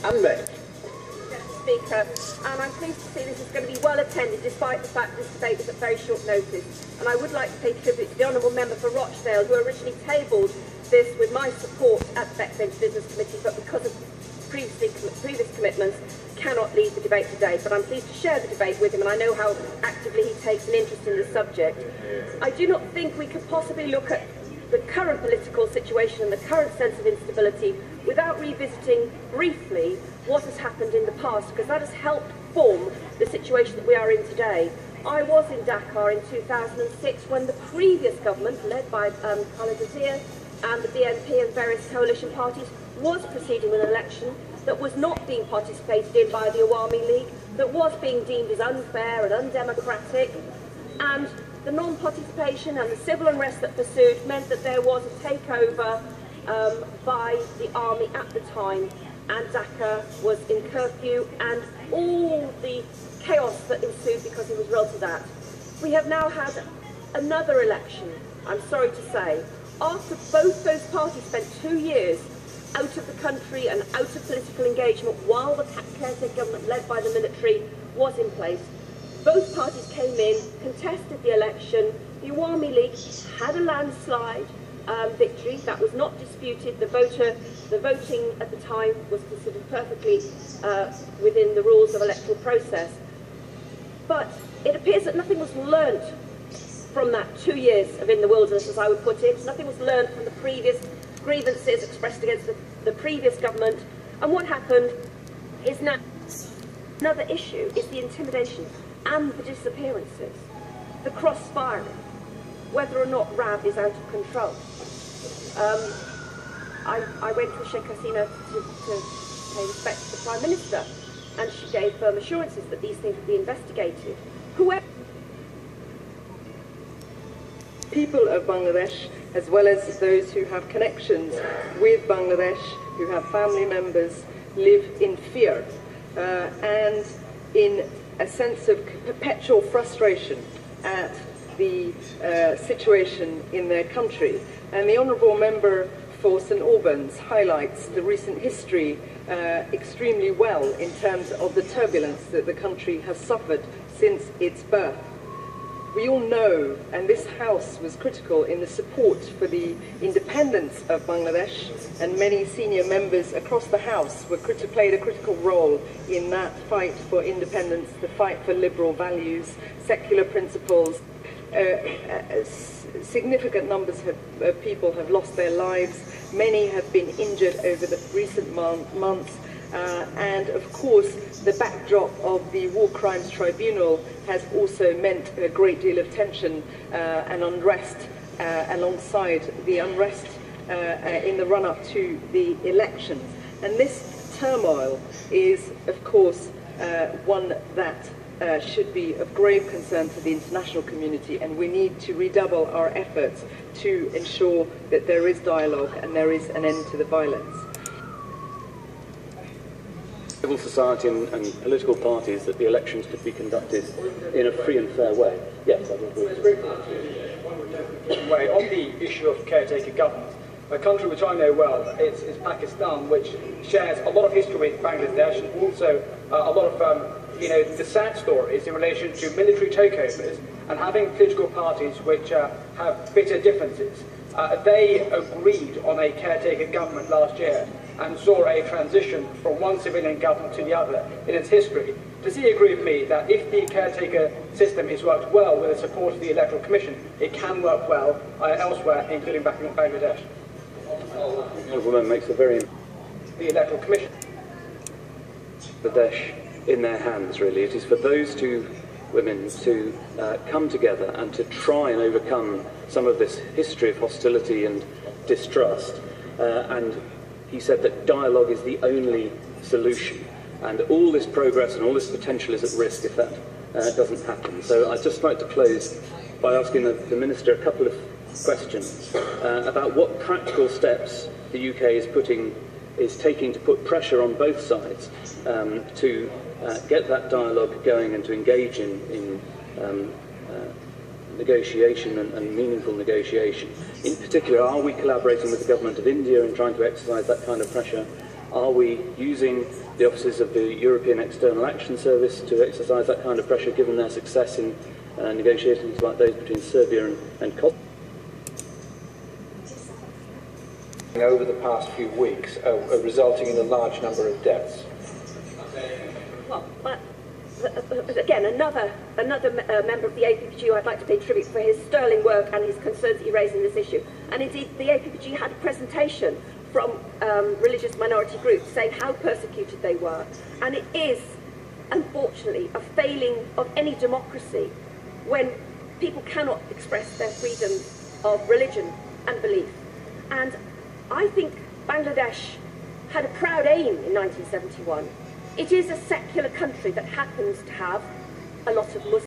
Anne-Marie. Speaker, and I'm pleased to see this is going to be well attended despite the fact this debate was at very short notice. And I would like to pay tribute to the Honourable Member for Rochdale, who originally tabled this with my support at the Backbench Business Committee, but because of previous commitments cannot lead the debate today. But I'm pleased to share the debate with him, and I know how actively he takes an interest in the subject. I do not think we could possibly look at the current political situation and the current sense of instability without revisiting briefly what has happened in the past, because that has helped form the situation that we are in today. I was in Dakar in 2006 when the previous government, led by Khaled Wazir and the BNP and various coalition parties, was proceeding with an election that was not being participated in by the Awami League, that was being deemed as unfair and undemocratic, and the non-participation and the civil unrest that pursued meant that there was a takeover by the army at the time, and Dakar was in curfew, and all the chaos that ensued because it was related to that. We have now had another election, I'm sorry to say, after both those parties spent 2 years out of the country and out of political engagement while the caretaker government led by the military was in place. Both parties came in, contested the election. The Awami League had a landslide victory that was not disputed. The voting at the time was considered perfectly within the rules of electoral process. But it appears that nothing was learnt from that 2 years of in the wilderness, as I would put it. Nothing was learnt from the previous grievances expressed against the previous government. And what happened is now another issue is the intimidation and the disappearances, the cross-firing, whether or not RAB is out of control. I went to Sheikh Hasina to pay respect to the Prime Minister, and she gave firm assurances that these things would be investigated. Whoever people of Bangladesh, as well as those who have connections with Bangladesh, who have family members, live in fear and in a sense of perpetual frustration at the situation in their country. And the Honourable Member for St Albans highlights the recent history extremely well in terms of the turbulence that the country has suffered since its birth. We all know, and this House was critical in the support for the independence of Bangladesh, and many senior members across the House played a critical role in that fight for independence, the fight for liberal values, secular principles. Significant numbers of people have lost their lives. Many have been injured over the recent months. And of course, the backdrop of the War Crimes Tribunal has also meant a great deal of tension and unrest alongside the unrest in the run-up to the elections. And this turmoil is, of course, one that should be of grave concern to the international community, and we need to redouble our efforts to ensure that there is dialogue and there is an end to the violence. Civil society and political parties that the elections could be conducted in a free and fair way. Yes, I would agree. On the issue of caretaker government, a country which I know well is Pakistan, which shares a lot of history with Bangladesh, and also a lot of the sad stories in relation to military takeovers and having political parties which have bitter differences. They agreed on a caretaker government last year and saw a transition from one civilian government to the other in its history. Does he agree with me that if the caretaker system is worked well with the support of the Electoral Commission, it can work well elsewhere, including back in Bangladesh? The woman makes a very... The Electoral Commission. Bangladesh in their hands, really. It is for those two women to come together and to try and overcome some of this history of hostility and distrust. And he said that dialogue is the only solution, and all this progress and all this potential is at risk if that doesn't happen. So I'd just like to close by asking the Minister a couple of questions about what practical steps the UK is taking to put pressure on both sides to get that dialogue going and to engage in negotiation and meaningful negotiation. In particular, are we collaborating with the government of India in trying to exercise that kind of pressure? Are we using the offices of the European External Action Service to exercise that kind of pressure, given their success in negotiations like those between Serbia and Kosovo? Over the past few weeks, resulting in a large number of deaths. Well, again, another member of the APPG I'd like to pay tribute for his sterling work and his concerns that he raised in this issue. And indeed, the APPG had a presentation from religious minority groups saying how persecuted they were. And it is, unfortunately, a failing of any democracy when people cannot express their freedom of religion and belief. And I think Bangladesh had a proud aim in 1971. It is a secular country that happens to have a lot of Muslims.